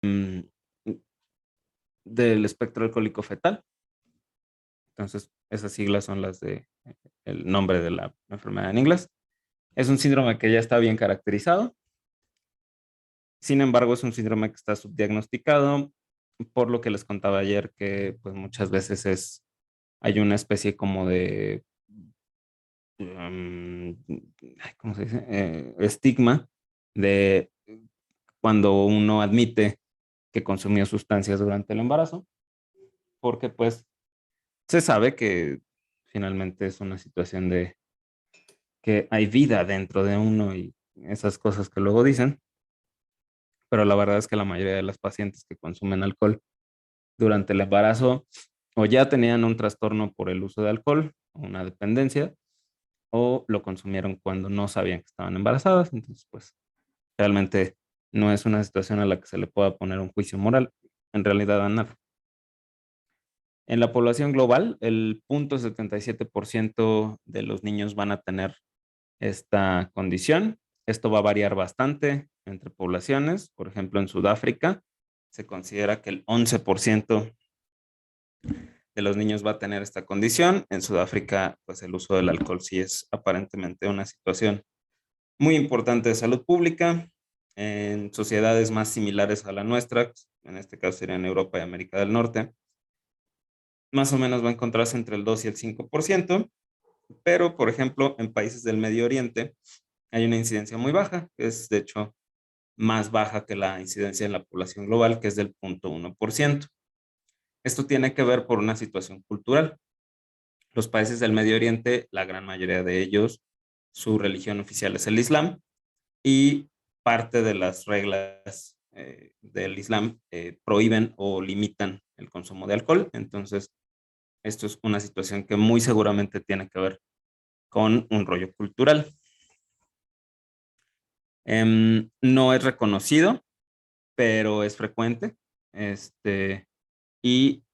mm, del espectro alcohólico fetal. Entonces, esas siglas son las de el nombre de la enfermedad en inglés. Es un síndrome que ya está bien caracterizado. Sin embargo, es un síndrome que está subdiagnosticado, por lo que les contaba ayer que pues muchas veces hay una especie como de, um, ¿cómo se dice? Estigma de cuando uno admite que consumió sustancias durante el embarazo, porque pues se sabe que finalmente es una situación de que hay vida dentro de uno y esas cosas que luego dicen, pero la verdad es que la mayoría de las pacientes que consumen alcohol durante el embarazo o ya tenían un trastorno por el uso de alcohol, o una dependencia, o lo consumieron cuando no sabían que estaban embarazadas. Entonces, pues realmente no es una situación a la que se le pueda poner un juicio moral, en realidad a nada. En la población global, el 0.77% de los niños van a tener esta condición. Esto va a variar bastante entre poblaciones. Por ejemplo, en Sudáfrica se considera que el 11% de los niños va a tener esta condición. En Sudáfrica, pues el uso del alcohol sí es aparentemente una situación muy importante de salud pública. En sociedades más similares a la nuestra, en este caso serían Europa y América del Norte, más o menos va a encontrarse entre el 2 y el 5%, pero por ejemplo en países del Medio Oriente hay una incidencia muy baja, que es de hecho más baja que la incidencia en la población global, que es del 0.1%. Esto tiene que ver por una situación cultural. Los países del Medio Oriente, la gran mayoría de ellos, su religión oficial es el Islam y parte de las reglas del Islam prohíben o limitan el consumo de alcohol. Entonces, esto es una situación que muy seguramente tiene que ver con un rollo cultural. No es reconocido, pero es frecuente. Y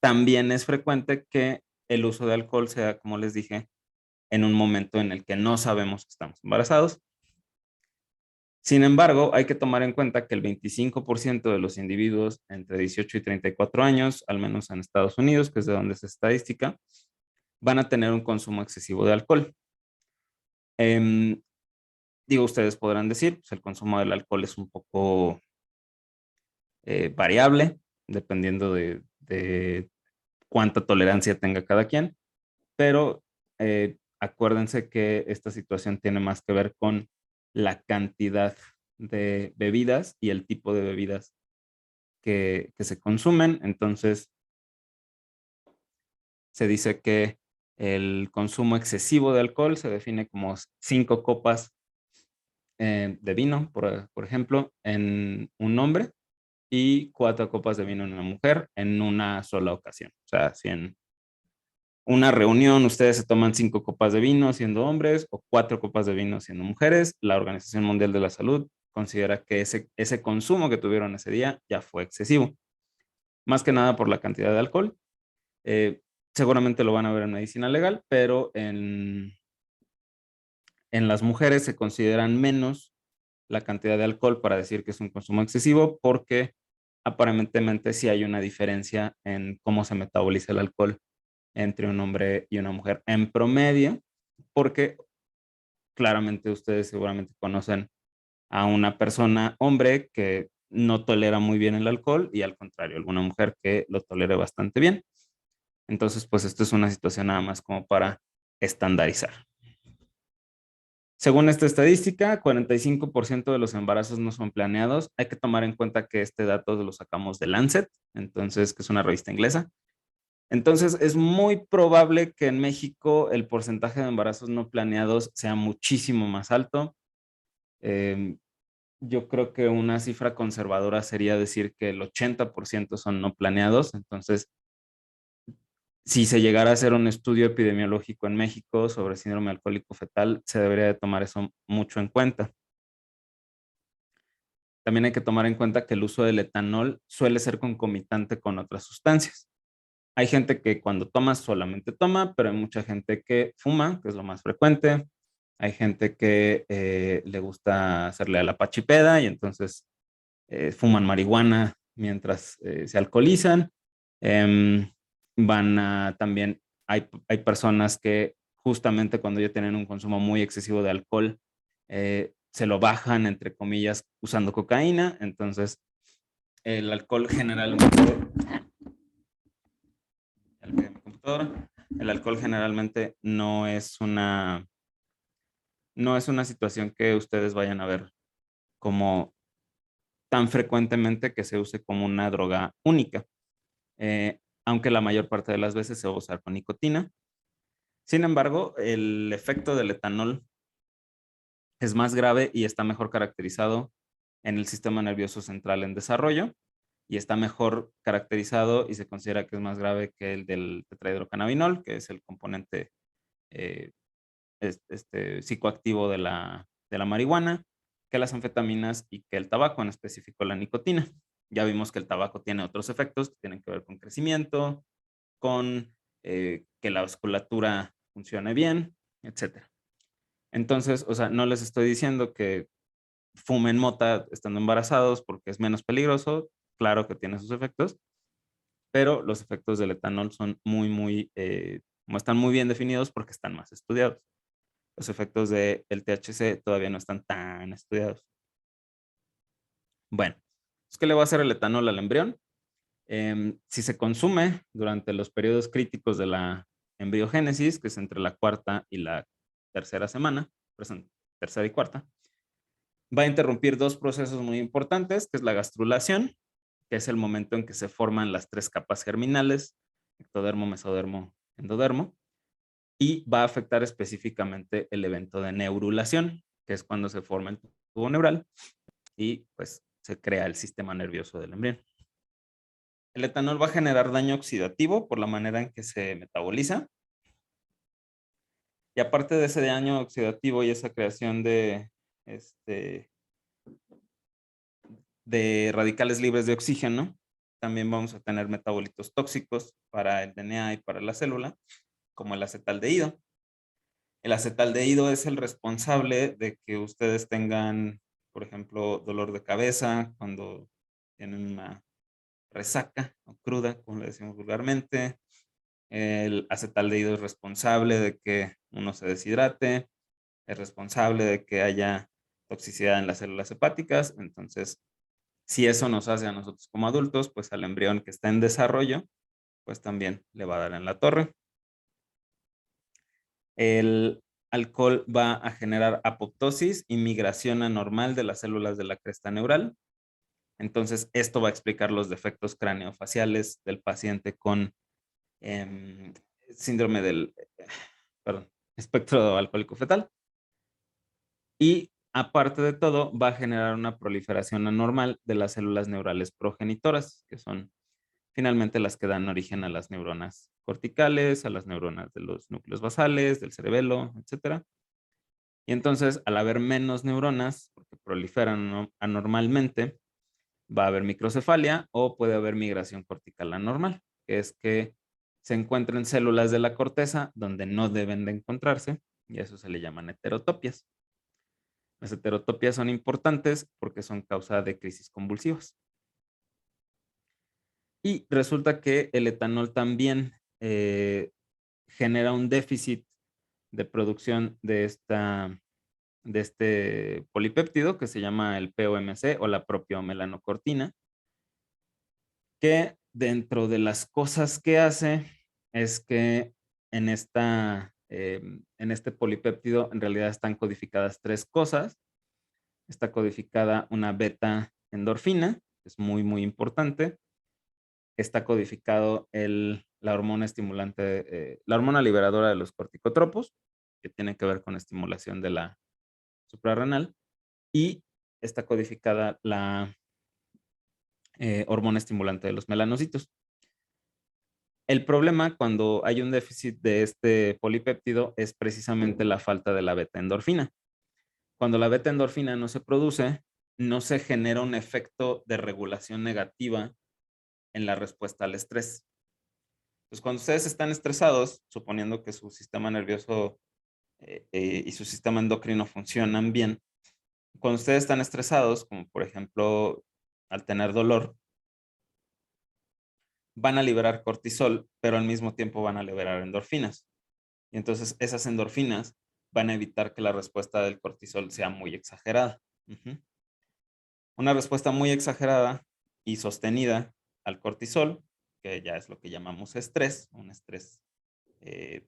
también es frecuente que el uso de alcohol sea, como les dije, en un momento en el que no sabemos que estamos embarazados. Sin embargo, hay que tomar en cuenta que el 25% de los individuos entre 18 y 34 años, al menos en Estados Unidos, que es de donde es estadística, van a tener un consumo excesivo de alcohol. Em, Digo, ustedes podrán decir, pues el consumo del alcohol es un poco variable, dependiendo de cuánta tolerancia tenga cada quien, pero acuérdense que esta situación tiene más que ver con la cantidad de bebidas y el tipo de bebidas que se consumen. Entonces, se dice que el consumo excesivo de alcohol se define como 5 copas de vino, por ejemplo, en un hombre y 4 copas de vino en una mujer en una sola ocasión. O sea, si en una reunión ustedes se toman 5 copas de vino siendo hombres o 4 copas de vino siendo mujeres, la Organización Mundial de la Salud considera que ese consumo que tuvieron ese día ya fue excesivo. Más que nada por la cantidad de alcohol. Eh, Seguramente lo van a ver en medicina legal, pero en las mujeres se consideran menos la cantidad de alcohol para decir que es un consumo excesivo porque aparentemente sí hay una diferencia en cómo se metaboliza el alcohol entre un hombre y una mujer en promedio, porque claramente ustedes seguramente conocen a una persona, hombre, que no tolera muy bien el alcohol y al contrario, alguna mujer que lo tolere bastante bien. Entonces, pues esto es una situación nada más como para estandarizar. Según esta estadística, 45% de los embarazos no son planeados. Hay que tomar en cuenta que este dato lo sacamos de Lancet, entonces, que es una revista inglesa. Entonces, es muy probable que en México el porcentaje de embarazos no planeados sea muchísimo más alto. Eh, yo creo que una cifra conservadora sería decir que el 80% son no planeados. Entonces, si se llegara a hacer un estudio epidemiológico en México sobre síndrome alcohólico fetal, se debería de tomar eso mucho en cuenta. También hay que tomar en cuenta que el uso del etanol suele ser concomitante con otras sustancias. Hay gente que cuando toma solamente toma, pero hay mucha gente que fuma, que es lo más frecuente. Hay gente que le gusta hacerle a la pachipeda y entonces fuman marihuana mientras se alcoholizan. También hay personas que justamente cuando ya tienen un consumo muy excesivo de alcohol, se lo bajan, entre comillas, usando cocaína. Entonces, el alcohol generalmente, el alcohol generalmente no es una situación que ustedes vayan a ver como tan frecuentemente que se use como una droga única, aunque la mayor parte de las veces se va a usar con nicotina. Sin embargo, el efecto del etanol es más grave y está mejor caracterizado en el sistema nervioso central en desarrollo, y está mejor caracterizado y se considera que es más grave que el del tetrahidrocannabinol, que es el componente eh, psicoactivo de la marihuana, que las anfetaminas y que el tabaco, en específico la nicotina. Ya vimos que el tabaco tiene otros efectos que tienen que ver con crecimiento, con que la vasculatura funcione bien, etcétera. Entonces, o sea, no les estoy diciendo que fumen mota estando embarazados porque es menos peligroso. Claro que tiene sus efectos, pero los efectos del etanol son como están muy bien definidos porque están más estudiados. Los efectos del THC todavía no están tan estudiados. Bueno, ¿qué le va a hacer el etanol al embrión? Si se consume durante los periodos críticos de la embriogénesis, que es entre la cuarta y la tercera semana, tercera y cuarta, va a interrumpir dos procesos muy importantes, que es la gastrulación, que es el momento en que se forman las tres capas germinales, ectodermo, mesodermo, endodermo, y va a afectar específicamente el evento de neurulación, que es cuando se forma el tubo neural y pues se crea el sistema nervioso del embrión. El etanol va a generar daño oxidativo por la manera en que se metaboliza. Y aparte de ese daño oxidativo y esa creación de radicales libres de oxígeno, también vamos a tener metabolitos tóxicos para el DNA y para la célula, como el acetaldehído. El acetaldehído es el responsable de que ustedes tengan, por ejemplo, dolor de cabeza cuando tienen una resaca o cruda, como le decimos vulgarmente. El acetaldehído es responsable de que uno se deshidrate, es responsable de que haya toxicidad en las células hepáticas. Entonces, si eso nos hace a nosotros como adultos, pues al embrión que está en desarrollo, pues también le va a dar en la torre. El alcohol va a generar apoptosis y migración anormal de las células de la cresta neural. Entonces, esto va a explicar los defectos craneofaciales del paciente con eh, síndrome del, perdón, espectro alcohólico fetal. Y aparte de todo, va a generar una proliferación anormal de las células neurales progenitoras, que son finalmente las que dan origen a las neuronas corticales, a las neuronas de los núcleos basales, del cerebelo, etcétera. Y entonces, al haber menos neuronas, porque proliferan anormalmente, va a haber microcefalia o puede haber migración cortical anormal, que es que se encuentren células de la corteza donde no deben de encontrarse, y a eso se le llaman heterotopias. Las heterotopias son importantes porque son causa de crisis convulsivas. Y resulta que el etanol también genera un déficit de producción de este polipéptido que se llama el POMC o la propiomelanocortina, que dentro de las cosas que hace es que en este polipéptido en realidad están codificadas tres cosas. Está codificada una beta endorfina, que es muy, muy importante. Está codificado la hormona estimulante, la hormona liberadora de los corticotropos, que tiene que ver con estimulación de la suprarrenal. Y está codificada la hormona estimulante de los melanocitos. El problema cuando hay un déficit de este polipéptido es precisamente la falta de la beta endorfina. Cuando la beta endorfina no se produce, no se genera un efecto de regulación negativa en la respuesta al estrés. Entonces, cuando ustedes están estresados, suponiendo que su sistema nervioso y su sistema endocrino funcionan bien, cuando ustedes están estresados, como por ejemplo al tener dolor, van a liberar cortisol, pero al mismo tiempo van a liberar endorfinas. Y entonces esas endorfinas van a evitar que la respuesta del cortisol sea muy exagerada. Una respuesta muy exagerada y sostenida al cortisol, que ya es lo que llamamos estrés, un estrés eh,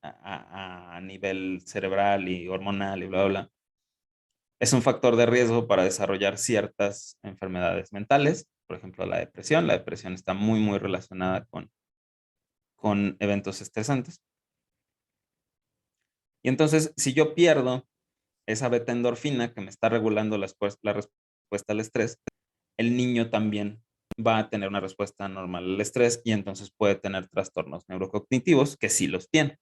a nivel cerebral y hormonal y bla, bla, bla, es un factor de riesgo para desarrollar ciertas enfermedades mentales, por ejemplo, la depresión. La depresión está muy, muy relacionada con eventos estresantes. Y entonces, si yo pierdo esa beta endorfina que me está regulando la respuesta al estrés, el niño también va a tener una respuesta normal al estrés y entonces puede tener trastornos neurocognitivos que sí los tiene.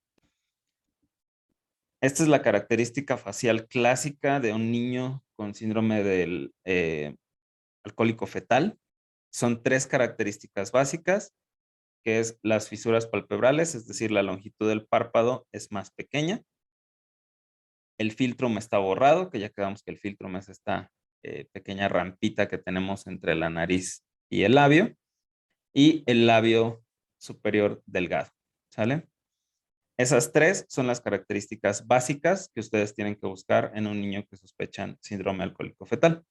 Esta es la característica facial clásica de un niño con síndrome del alcohólico fetal. Son 3 características básicas, que es las fisuras palpebrales, es decir, la longitud del párpado es más pequeña. El filtrum está borrado, que ya quedamos que el filtrum es esta pequeña rampita que tenemos entre la nariz y el labio. Y el labio superior delgado, ¿sale? Esas 3 son las características básicas que ustedes tienen que buscar en un niño que sospechan síndrome alcohólico fetal.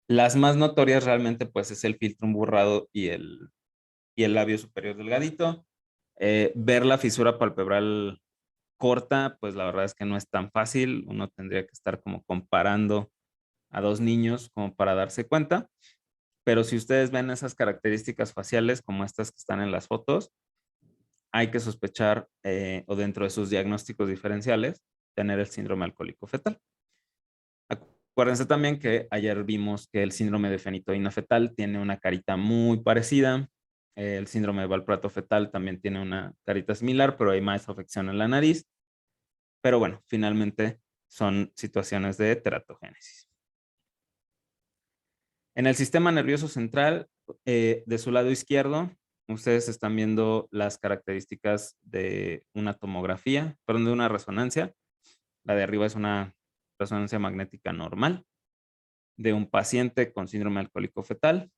Las más notorias realmente pues es el filtrum borrado y el labio superior delgadito. Ver la fisura palpebral corta, pues la verdad es que no es tan fácil. Uno tendría que estar como comparando a 2 niños como para darse cuenta. Pero si ustedes ven esas características faciales como estas que están en las fotos, hay que sospechar o dentro de sus diagnósticos diferenciales tener el síndrome alcohólico fetal. Acuérdense también que ayer vimos que el síndrome de fenitoína fetal tiene una carita muy parecida. El síndrome de valproato fetal también tiene una carita similar, pero hay más afección en la nariz. Pero bueno, finalmente son situaciones de teratogénesis. En el sistema nervioso central, de su lado izquierdo, ustedes están viendo las características de una tomografía, perdón, de una resonancia. La de arriba es una resonancia magnética normal de un paciente con síndrome alcohólico fetal.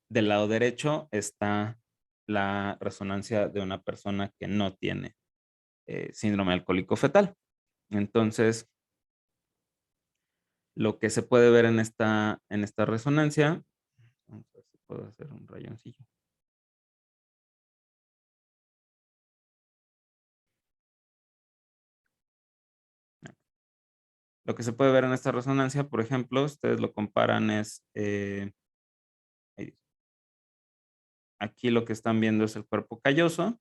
Del lado derecho está la resonancia de una persona que no tiene síndrome alcohólico fetal. Entonces, lo que se puede ver en esta resonancia, vamos a ver si puedo hacer un rayoncillo. Lo que se puede ver en esta resonancia, por ejemplo, ustedes lo comparan es, aquí lo que están viendo es el cuerpo calloso,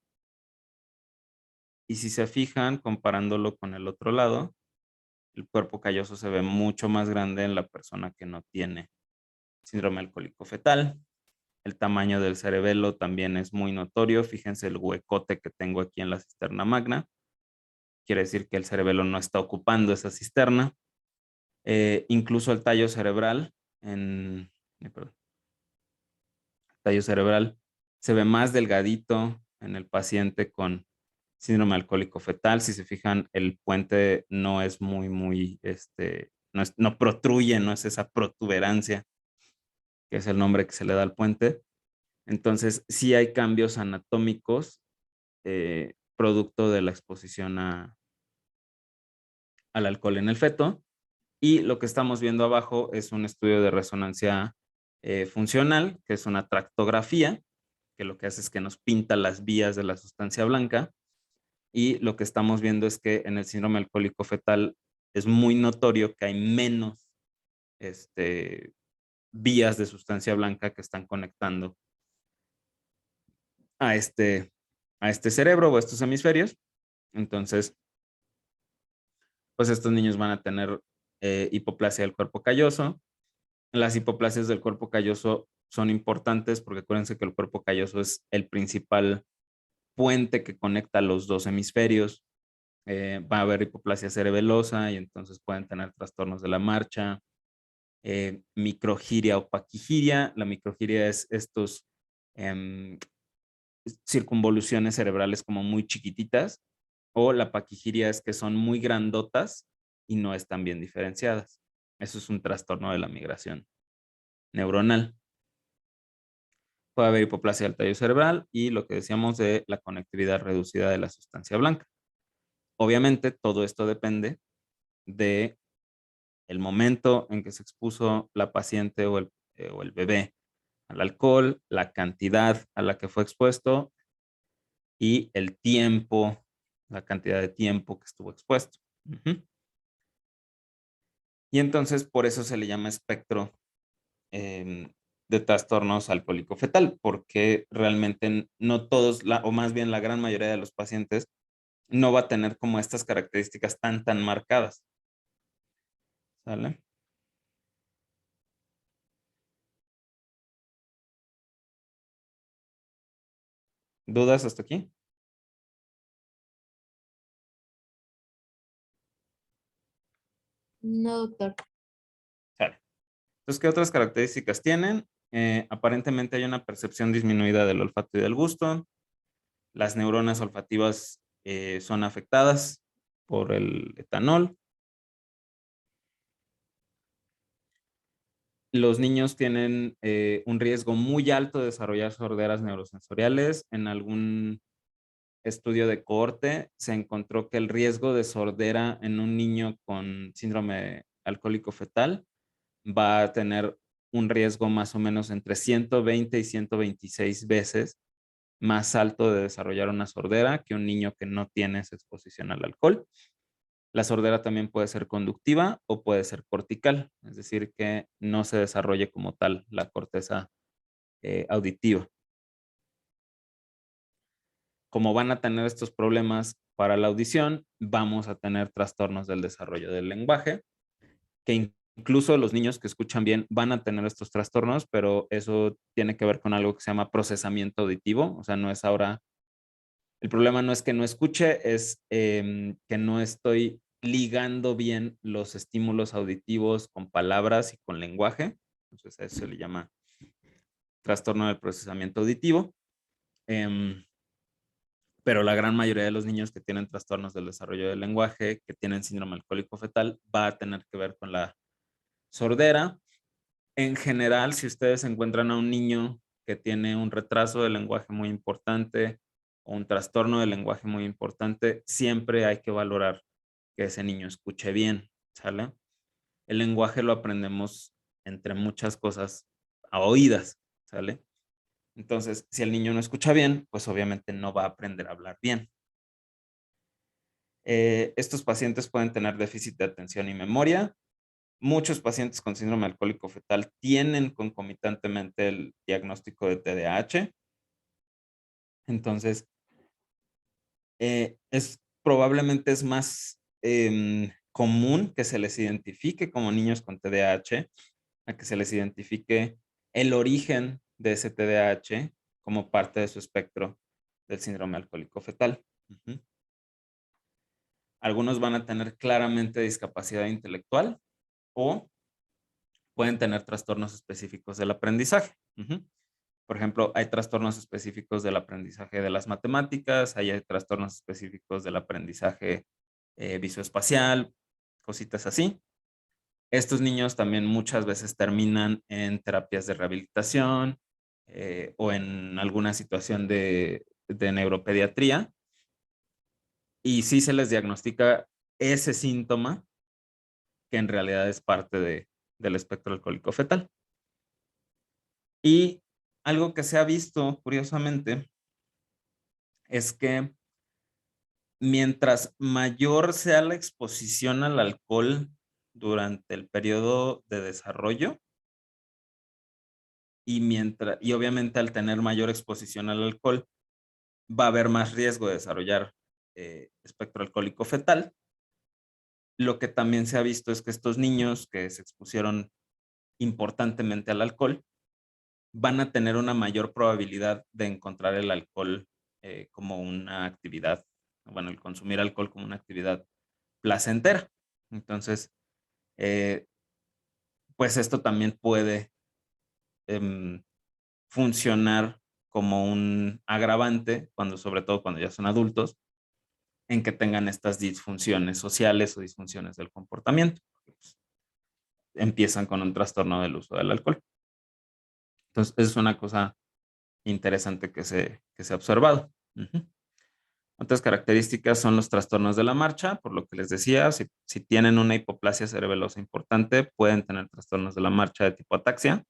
y si se fijan, comparándolo con el otro lado, el cuerpo calloso se ve mucho más grande en la persona que no tiene síndrome alcohólico fetal. El tamaño del cerebelo también es muy notorio. Fíjense el huecote que tengo aquí en la cisterna magna. Quiere decir que el cerebelo no está ocupando esa cisterna. Incluso el tallo cerebral, perdón, el tallo cerebral se ve más delgadito en el paciente con síndrome alcohólico fetal. Si se fijan, el puente no es muy, no protruye, no es esa protuberancia, que es el nombre que se le da al puente. Entonces, sí hay cambios anatómicos producto de la exposición al alcohol en el feto. Y lo que estamos viendo abajo es un estudio de resonancia funcional, que es una tractografía, que lo que hace es que nos pinta las vías de la sustancia blanca. Y lo que estamos viendo es que en el síndrome alcohólico fetal es muy notorio que hay menos vías de sustancia blanca que están conectando a este cerebro o a estos hemisferios. Entonces, pues estos niños van a tener hipoplasia del cuerpo calloso. Las hipoplasias del cuerpo calloso son importantes porque acuérdense que el cuerpo calloso es el principal puente que conecta los dos hemisferios. Va a haber hipoplasia cerebelosa y entonces pueden tener trastornos de la marcha, microgiria o paquigiria. La microgiria es estos circunvoluciones cerebrales como muy chiquititas, o la paquigiria es que son muy grandotas y no están bien diferenciadas. Eso es un trastorno de la migración neuronal. Puede haber hipoplasia del tallo cerebral y lo que decíamos de la conectividad reducida de la sustancia blanca. Obviamente, todo esto depende de el momento en que se expuso la paciente o el bebé al alcohol, la cantidad a la que fue expuesto y el tiempo, la cantidad de tiempo que estuvo expuesto. Y entonces por eso se le llama espectro de trastornos alcohólico-fetal, porque realmente no todos, o más bien la gran mayoría de los pacientes, no va a tener como estas características tan marcadas. ¿Sale? ¿Dudas hasta aquí? No, doctor. Sale. Entonces, ¿qué otras características tienen? Aparentemente hay una percepción disminuida del olfato y del gusto. Las neuronas olfativas son afectadas por el etanol. Los niños tienen un riesgo muy alto de desarrollar sorderas neurosensoriales. En algún estudio de cohorte se encontró que el riesgo de sordera en un niño con síndrome alcohólico fetal va a tener un riesgo más o menos entre 120 y 126 veces más alto de desarrollar una sordera que un niño que no tiene esa exposición al alcohol. La sordera también puede ser conductiva o puede ser cortical, es decir, que no se desarrolle como tal la corteza auditiva. Como van a tener estos problemas para la audición, vamos a tener trastornos del desarrollo del lenguaje, que incluso los niños que escuchan bien van a tener estos trastornos, pero eso tiene que ver con algo que se llama procesamiento auditivo, o sea, no es ahora, el problema no es que no escuche, es que no estoy ligando bien los estímulos auditivos con palabras y con lenguaje, entonces a eso se le llama trastorno del procesamiento auditivo. Pero la gran mayoría de los niños que tienen trastornos del desarrollo del lenguaje, que tienen síndrome alcohólico fetal, va a tener que ver con la sordera. En general, si ustedes encuentran a un niño que tiene un retraso del lenguaje muy importante o un trastorno del lenguaje muy importante, siempre hay que valorar que ese niño escuche bien, ¿sale? El lenguaje lo aprendemos entre muchas cosas a oídas, ¿sale? Entonces, si el niño no escucha bien, pues obviamente no va a aprender a hablar bien. Estos pacientes pueden tener déficit de atención y memoria. Muchos pacientes con síndrome alcohólico fetal tienen concomitantemente el diagnóstico de TDAH. Entonces, probablemente es más común que se les identifique como niños con TDAH a que se les identifique el origen de ese TDAH como parte de su espectro del síndrome alcohólico fetal. Algunos van a tener claramente discapacidad intelectual o pueden tener trastornos específicos del aprendizaje. Por ejemplo, hay trastornos específicos del aprendizaje de las matemáticas, hay trastornos específicos del aprendizaje visoespacial, cositas así. Estos niños también muchas veces terminan en terapias de rehabilitación o en alguna situación de neuropediatría y sí se les diagnostica ese síntoma que en realidad es parte del espectro alcohólico fetal. Y algo que se ha visto, curiosamente, es que mientras mayor sea la exposición al alcohol durante el periodo de desarrollo, y obviamente al tener mayor exposición al alcohol, va a haber más riesgo de desarrollar espectro alcohólico fetal. Lo que también se ha visto es que estos niños que se expusieron importantemente al alcohol van a tener una mayor probabilidad de encontrar el alcohol como una actividad, bueno, el consumir alcohol como una actividad placentera. Entonces, eh, pues esto también puede funcionar como un agravante, sobre todo cuando ya son adultos, en que tengan estas disfunciones sociales o disfunciones del comportamiento. Pues, empiezan con un trastorno del uso del alcohol. Entonces, eso es una cosa interesante que se ha observado. Ujú. Otras características son los trastornos de la marcha, por lo que les decía, si tienen una hipoplasia cerebelosa importante, pueden tener trastornos de la marcha de tipo ataxia,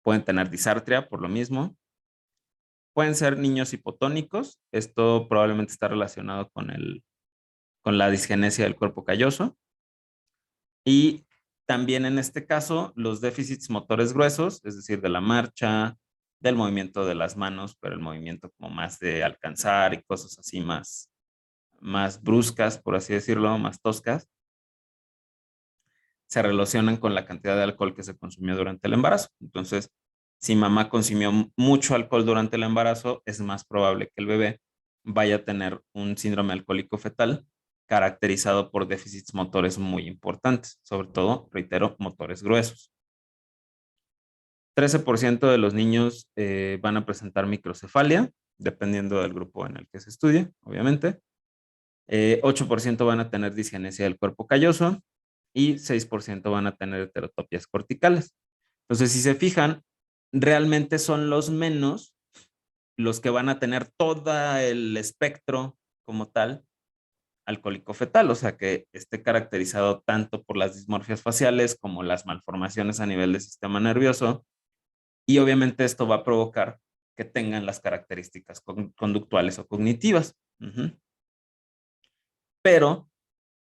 pueden tener disartria por lo mismo, pueden ser niños hipotónicos, esto probablemente está relacionado con la disgenesia del cuerpo calloso, y también en este caso los déficits motores gruesos, es decir, de la marcha, del movimiento de las manos, pero el movimiento como más de alcanzar y cosas así más bruscas, por así decirlo, más toscas, se relacionan con la cantidad de alcohol que se consumió durante el embarazo. Entonces, si mamá consumió mucho alcohol durante el embarazo, es más probable que el bebé vaya a tener un síndrome alcohólico fetal caracterizado por déficits motores muy importantes, sobre todo, reitero, motores gruesos. 13% de los niños van a presentar microcefalia, dependiendo del grupo en el que se estudie, obviamente. 8% van a tener disgenesia del cuerpo calloso y 6% van a tener heterotopias corticales. Entonces, si se fijan, realmente son los menos los que van a tener todo el espectro como tal alcohólico fetal, o sea, que esté caracterizado tanto por las dismorfias faciales como las malformaciones a nivel del sistema nervioso, y obviamente esto va a provocar que tengan las características conductuales o cognitivas. Pero,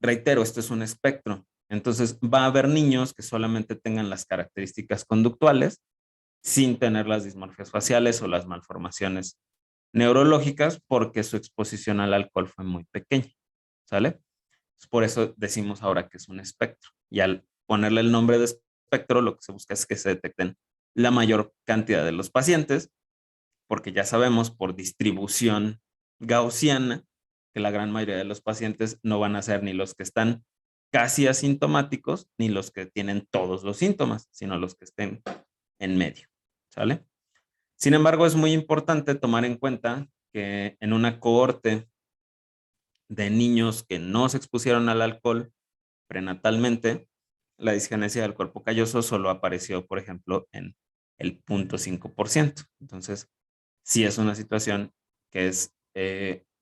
reitero, esto es un espectro. Entonces, va a haber niños que solamente tengan las características conductuales sin tener las dismorfias faciales o las malformaciones neurológicas porque su exposición al alcohol fue muy pequeña, ¿sale? Por eso decimos ahora que es un espectro. Y al ponerle el nombre de espectro, lo que se busca es que se detecten la mayor cantidad de los pacientes, porque ya sabemos por distribución gaussiana que la gran mayoría de los pacientes no van a ser ni los que están casi asintomáticos ni los que tienen todos los síntomas, sino los que estén en medio, ¿sale? Sin embargo, es muy importante tomar en cuenta que en una cohorte de niños que no se expusieron al alcohol prenatalmente, la disgenesia del cuerpo calloso solo apareció, por ejemplo, en el 0.5%. Entonces, sí es una situación que es,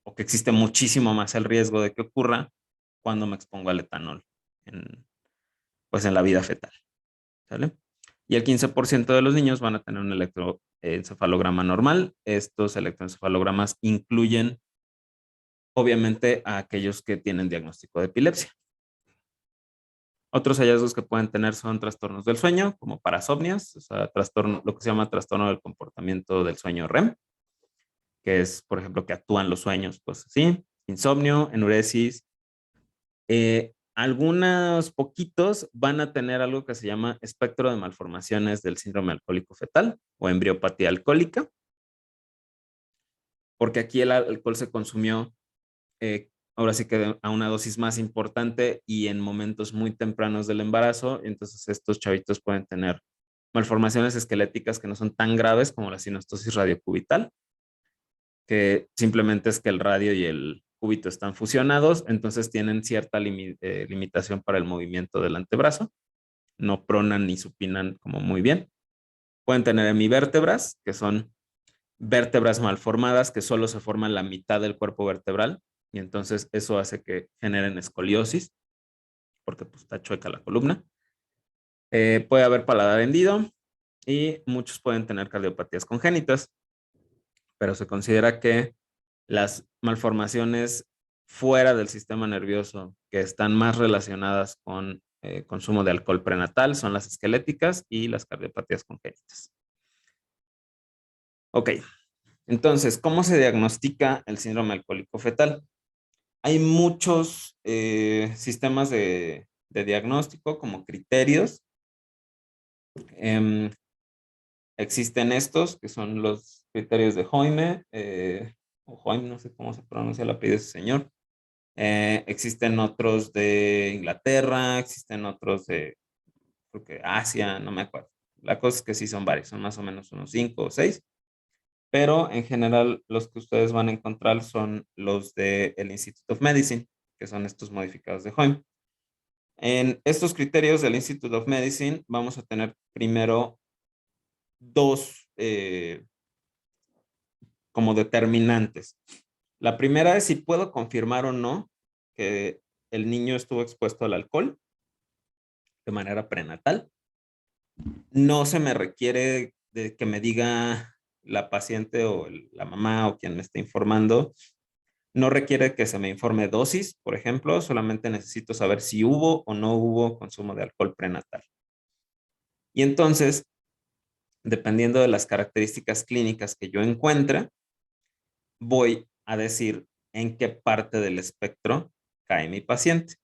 o que existe muchísimo más el riesgo de que ocurra cuando me expongo al etanol en, pues en la vida fetal, ¿sale? Y el 15% de los niños van a tener un electroencefalograma normal. Estos electroencefalogramas incluyen, obviamente, a aquellos que tienen diagnóstico de epilepsia. Otros hallazgos que pueden tener son trastornos del sueño, como parasomnias, o sea, lo que se llama trastorno del comportamiento del sueño REM, que es, por ejemplo, que actúan los sueños, pues así, insomnio, enuresis. Algunos poquitos van a tener algo que se llama espectro de malformaciones del síndrome alcohólico fetal o embriopatía alcohólica, porque aquí el alcohol se consumió ahora sí que a una dosis más importante y en momentos muy tempranos del embarazo, entonces estos chavitos pueden tener malformaciones esqueléticas que no son tan graves como la sinostosis radiocubital, que simplemente es que el radio y el cúbito están fusionados, entonces tienen cierta limitación para el movimiento del antebrazo, no pronan ni supinan como muy bien. Pueden tener hemivértebras, que son vértebras malformadas que solo se forman la mitad del cuerpo vertebral y entonces eso hace que generen escoliosis porque pues, está chueca la columna. Puede haber paladar hendido y muchos pueden tener cardiopatías congénitas, pero se considera que las malformaciones fuera del sistema nervioso que están más relacionadas con consumo de alcohol prenatal son las esqueléticas y las cardiopatías congénitas. Ok, entonces, ¿cómo se diagnostica el síndrome alcohólico fetal? Hay muchos sistemas de diagnóstico como criterios. Existen estos, que son los criterios de Hoyme, o Hoyme, no sé cómo se pronuncia el apellido de ese señor. Existen otros de Inglaterra, existen otros de, creo que Asia, no me acuerdo. La cosa es que sí son varios, son más o menos unos 5 o 6, pero en general los que ustedes van a encontrar son los del Institute of Medicine, que son estos modificados de Hoyme. En estos criterios del Institute of Medicine vamos a tener primero dos como determinantes. La primera es si puedo confirmar o no que el niño estuvo expuesto al alcohol de manera prenatal. No se me requiere de que me diga la paciente o la mamá o quien me esté informando. No requiere que se me informe dosis, por ejemplo, solamente necesito saber si hubo o no hubo consumo de alcohol prenatal. Y entonces, dependiendo de las características clínicas que yo encuentre, voy a decir en qué parte del espectro cae mi paciente.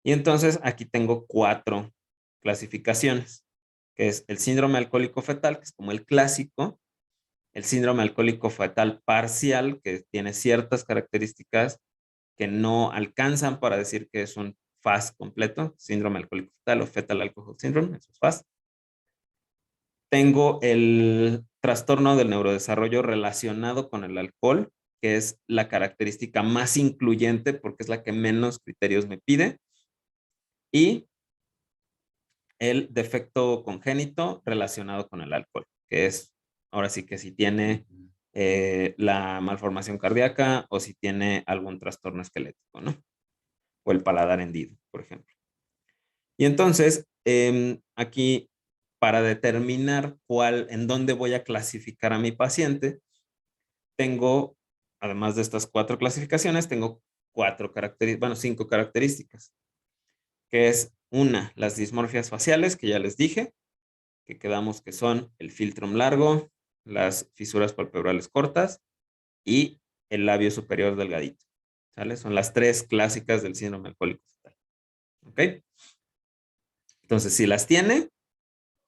Y entonces aquí tengo 4 clasificaciones, que es el síndrome alcohólico fetal, que es como el clásico, el síndrome alcohólico fetal parcial, que tiene ciertas características que no alcanzan para decir que es un FAS completo, síndrome alcohólico fetal o fetal alcohol syndrome, eso es FAS. Tengo el trastorno del neurodesarrollo relacionado con el alcohol, que es la característica más incluyente porque es la que menos criterios me pide. Y el defecto congénito relacionado con el alcohol, que es ahora sí que si tiene la malformación cardíaca o si tiene algún trastorno esquelético, ¿no? O el paladar hendido, por ejemplo. Y entonces, aquí, para determinar en dónde voy a clasificar a mi paciente, tengo, además de estas 4 clasificaciones, tengo 5 características, que es una, las dismorfias faciales, que ya les dije, que quedamos que son el filtrum largo, las fisuras palpebrales cortas y el labio superior delgadito. ¿Sale? Son las 3 clásicas del síndrome alcohólico fetal. ¿Ok? Entonces, si las tiene,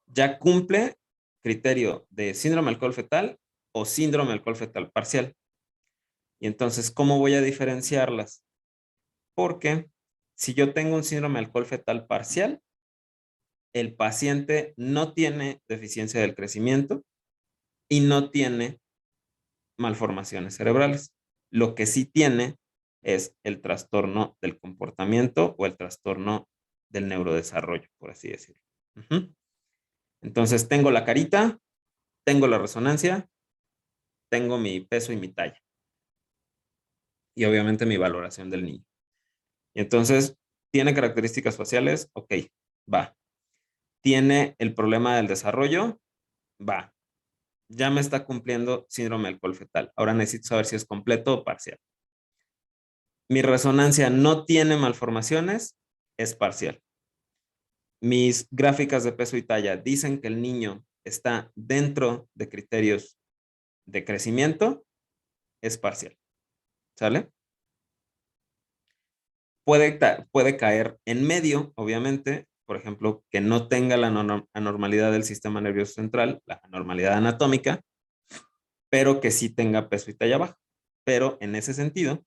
ya cumple criterio de síndrome alcohol fetal o síndrome alcohol fetal parcial. Y entonces, ¿cómo voy a diferenciarlas? Porque si yo tengo un síndrome alcohol fetal parcial, el paciente no tiene deficiencia del crecimiento y no tiene malformaciones cerebrales. Lo que sí tiene es el trastorno del comportamiento o el trastorno del neurodesarrollo, por así decirlo. Entonces, tengo la carita, tengo la resonancia, tengo mi peso y mi talla. Y obviamente mi valoración del niño. Y entonces, ¿tiene características faciales? Ok, va. ¿Tiene el problema del desarrollo? Va. Ya me está cumpliendo síndrome alcohol fetal. Ahora necesito saber si es completo o parcial. Mi resonancia no tiene malformaciones, es parcial. Mis gráficas de peso y talla dicen que el niño está dentro de criterios de crecimiento, es parcial. ¿Sale? Puede caer en medio, obviamente, por ejemplo, que no tenga la anormalidad del sistema nervioso central, la anormalidad anatómica, pero que sí tenga peso y talla baja. Pero en ese sentido,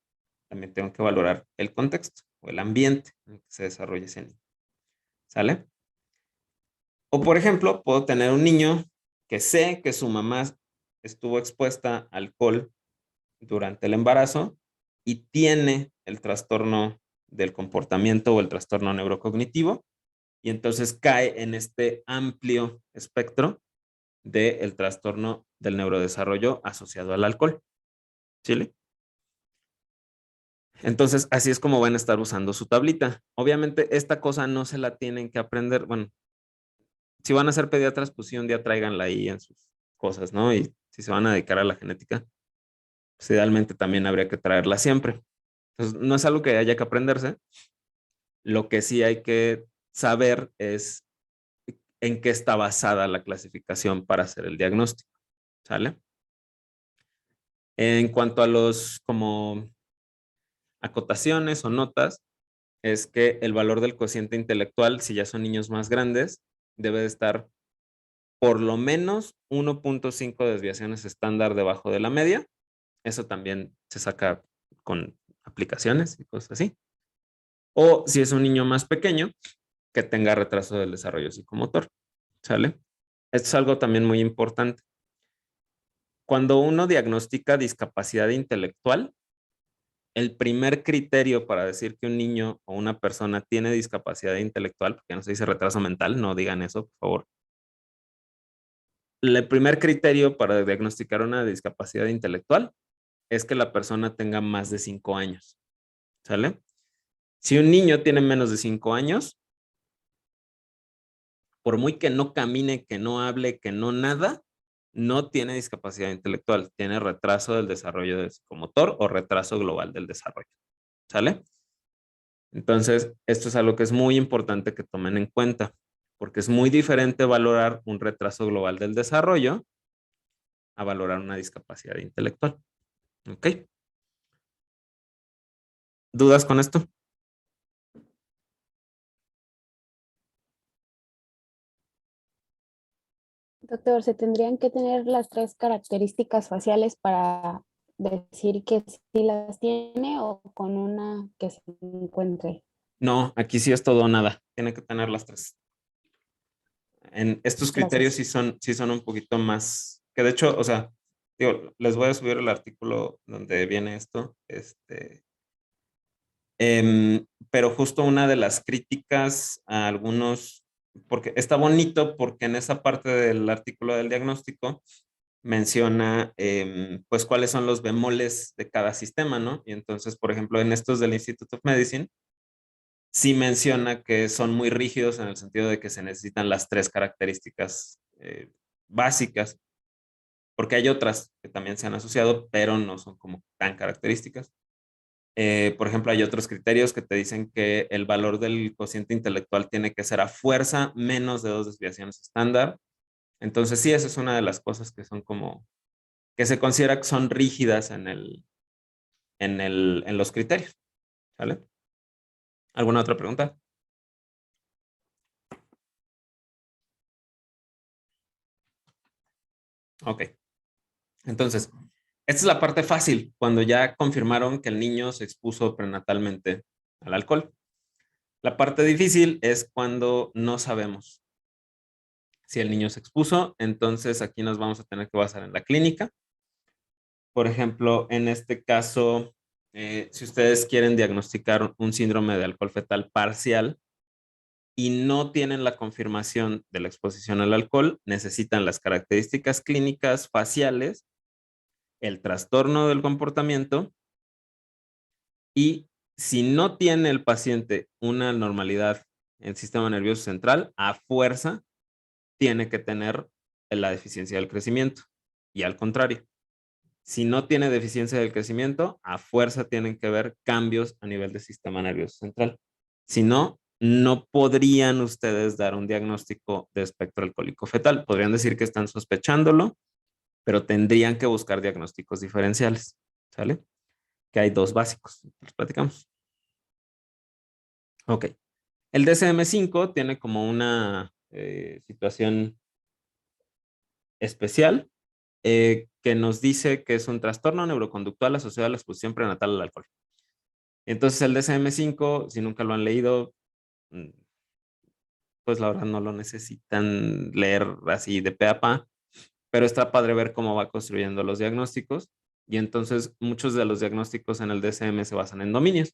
también tengo que valorar el contexto o el ambiente en el que se desarrolla ese niño. ¿Sale? O por ejemplo, puedo tener un niño que sé que su mamá estuvo expuesta a alcohol durante el embarazo y tiene el trastorno del comportamiento o el trastorno neurocognitivo y entonces cae en este amplio espectro del trastorno del neurodesarrollo asociado al alcohol. ¿Sí? Entonces, así es como van a estar usando su tablita. Obviamente, esta cosa no se la tienen que aprender. Bueno, si van a ser pediatras, pues sí, un día tráiganla ahí en sus cosas, ¿no? Y si se van a dedicar a la genética, pues idealmente también habría que traerla siempre. Entonces, no es algo que haya que aprenderse. Lo que sí hay que saber es en qué está basada la clasificación para hacer el diagnóstico, ¿sale? En cuanto a los como acotaciones o notas, es que el valor del cociente intelectual, si ya son niños más grandes, debe de estar por lo menos 1.5 desviaciones estándar debajo de la media. Eso también se saca con aplicaciones y cosas así. O si es un niño más pequeño, que tenga retraso del desarrollo psicomotor. ¿Sale? Esto es algo también muy importante. Cuando uno diagnostica discapacidad intelectual, el primer criterio para decir que un niño o una persona tiene discapacidad intelectual, porque no se dice retraso mental, no digan eso, por favor, el primer criterio para diagnosticar una discapacidad intelectual es que la persona tenga más de 5 años, ¿sale? Si un niño tiene menos de 5 años, por muy que no camine, que no hable, que no nada, no tiene discapacidad intelectual, tiene retraso del desarrollo del psicomotor o retraso global del desarrollo, ¿sale? Entonces, esto es algo que es muy importante que tomen en cuenta, porque es muy diferente valorar un retraso global del desarrollo a valorar una discapacidad intelectual. ¿Ok? ¿Dudas con esto? Doctor, ¿se tendrían que tener las tres características faciales para decir que sí las tiene o con una que se encuentre? No, aquí sí es todo o nada. Tiene que tener las tres. En estos criterios Gracias. sí son un poquito más, que de hecho, o sea, digo, les voy a subir el artículo donde viene esto, pero justo una de las críticas a algunos, porque está bonito porque en esa parte del artículo del diagnóstico menciona pues cuáles son los bemoles de cada sistema, ¿no? Y entonces, por ejemplo, en estos del Institute of Medicine, sí menciona que son muy rígidos en el sentido de que se necesitan las tres características básicas, porque hay otras que también se han asociado, pero no son como tan características. Por ejemplo, hay otros criterios que te dicen que el valor del cociente intelectual tiene que ser a fuerza menos de 2 desviaciones estándar. Entonces, sí, esa es una de las cosas que son como, que se considera que son rígidas en los criterios. ¿Vale? ¿Alguna otra pregunta? Ok. Entonces, esta es la parte fácil, cuando ya confirmaron que el niño se expuso prenatalmente al alcohol. La parte difícil es cuando no sabemos si el niño se expuso, entonces aquí nos vamos a tener que basar en la clínica. Por ejemplo, en este caso, si ustedes quieren diagnosticar un síndrome de alcohol fetal parcial y no tienen la confirmación de la exposición al alcohol, necesitan las características clínicas faciales, el trastorno del comportamiento y si no tiene el paciente una normalidad en el sistema nervioso central, a fuerza tiene que tener la deficiencia del crecimiento. Y al contrario, si no tiene deficiencia del crecimiento, a fuerza tienen que ver cambios a nivel del sistema nervioso central. Si no, no podrían ustedes dar un diagnóstico de espectro alcohólico fetal. Podrían decir que están sospechándolo, pero tendrían que buscar diagnósticos diferenciales. ¿Sale? Que hay dos básicos. Los platicamos. Ok. El DSM-5 tiene como una situación especial que nos dice que es un trastorno neuroconductual asociado a la exposición prenatal al alcohol. Entonces el DSM-5, si nunca lo han leído, pues la verdad no lo necesitan leer así de pe a pa, pero está padre ver cómo va construyendo los diagnósticos y entonces muchos de los diagnósticos en el DSM se basan en dominios.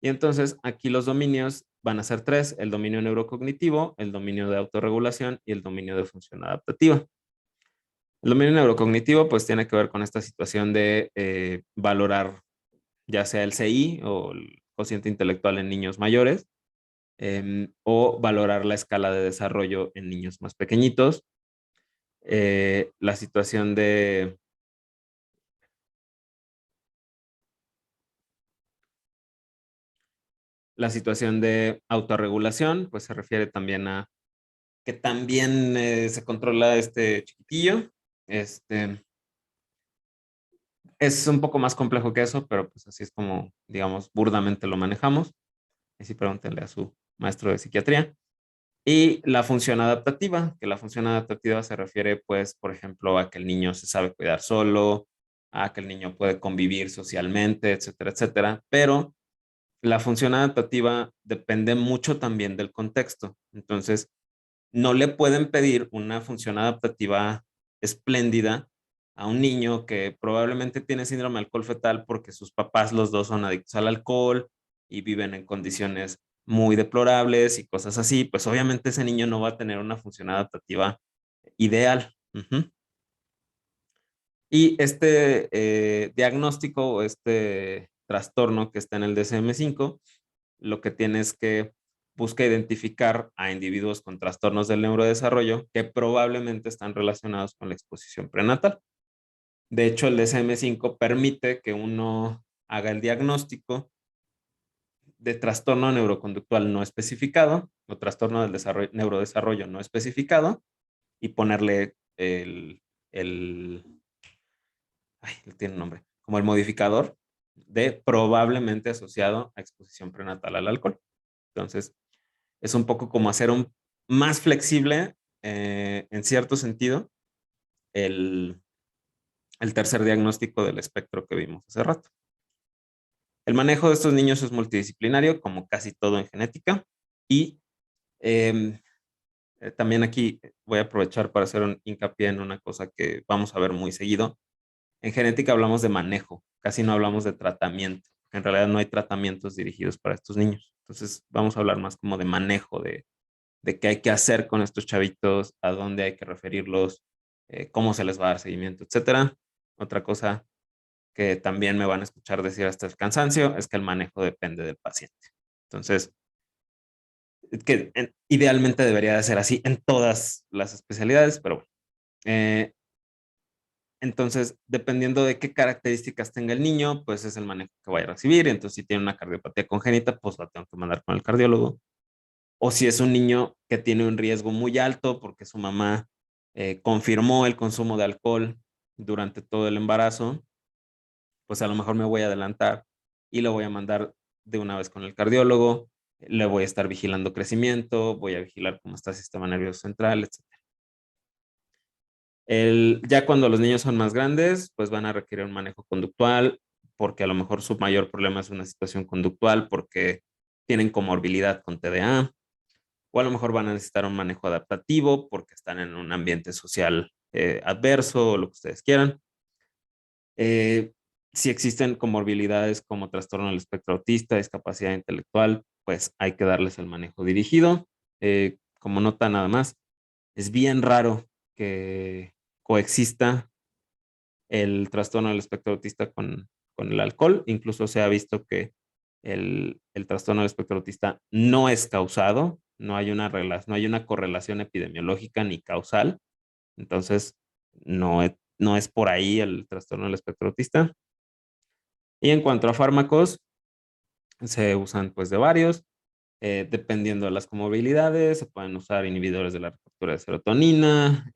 Y entonces aquí los dominios van a ser tres: el dominio neurocognitivo, el dominio de autorregulación y el dominio de función adaptativa. El dominio neurocognitivo pues tiene que ver con esta situación de valorar ya sea el CI o el cociente intelectual en niños mayores, o valorar la escala de desarrollo en niños más pequeñitos. La situación de autorregulación, pues se refiere también a que también se controla este chiquitillo. Este, es un poco más complejo que eso, pero pues así es como, digamos, burdamente lo manejamos. Así pregúntenle a su maestro de psiquiatría. Y la función adaptativa, que la función adaptativa se refiere, pues, por ejemplo, a que el niño se sabe cuidar solo, a que el niño puede convivir socialmente, etcétera, etcétera. Pero la función adaptativa depende mucho también del contexto. Entonces, no le pueden pedir una función adaptativa espléndida a un niño que probablemente tiene síndrome de alcohol fetal porque sus papás los dos son adictos al alcohol y viven en condiciones muy deplorables y cosas así. Pues obviamente ese niño no va a tener una función adaptativa ideal, Ujú. Y este diagnóstico o este trastorno que está en el DSM-5, lo que tiene es que busca identificar a individuos con trastornos del neurodesarrollo que probablemente están relacionados con la exposición prenatal. De hecho, el DSM-5 permite que uno haga el diagnóstico de trastorno neuroconductual no especificado o trastorno del neurodesarrollo no especificado y ponerle el ay, tiene un nombre, como el modificador de probablemente asociado a exposición prenatal al alcohol. Entonces, es un poco como hacer un más flexible, en cierto sentido, el, el tercer diagnóstico del espectro que vimos hace rato. El manejo de estos niños es multidisciplinario, como casi todo en genética, y eh, también aquí voy a aprovechar para hacer un hincapié en una cosa que vamos a ver muy seguido. En genética hablamos de manejo, casi no hablamos de tratamiento. En realidad no hay tratamientos dirigidos para estos niños. Entonces vamos a hablar más como de manejo, de qué hay que hacer con estos chavitos, a dónde hay que referirlos, cómo se les va a dar seguimiento, etcétera. Otra cosa que también me van a escuchar decir hasta el cansancio es que el manejo depende del paciente. Entonces, que idealmente debería de ser así en todas las especialidades, pero bueno. Entonces, dependiendo de qué características tenga el niño, pues es el manejo que vaya a recibir. Entonces, si tiene una cardiopatía congénita, pues la tengo que mandar con el cardiólogo. O si es un niño que tiene un riesgo muy alto porque su mamá confirmó el consumo de alcohol durante todo el embarazo, pues a lo mejor me voy a adelantar y lo voy a mandar de una vez con el cardiólogo. Le voy a estar vigilando crecimiento, voy a vigilar cómo está el sistema nervioso central, etc. Ya cuando los niños son más grandes, pues van a requerir un manejo conductual, porque a lo mejor su mayor problema es una situación conductual, porque tienen comorbilidad con TDA, o a lo mejor van a necesitar un manejo adaptativo, porque están en un ambiente social adverso, o lo que ustedes quieran. Eh, si existen comorbilidades como trastorno del espectro autista, discapacidad intelectual, pues hay que darles el manejo dirigido. Como nota nada más, es bien raro que coexista el trastorno del espectro autista con el alcohol. Incluso se ha visto que el trastorno del espectro autista no es causado, no hay una correlación epidemiológica ni causal. Entonces, no es por ahí el trastorno del espectro autista. Y en cuanto a fármacos, se usan pues de varios, dependiendo de las comorbilidades, se pueden usar inhibidores de la recaptura de serotonina,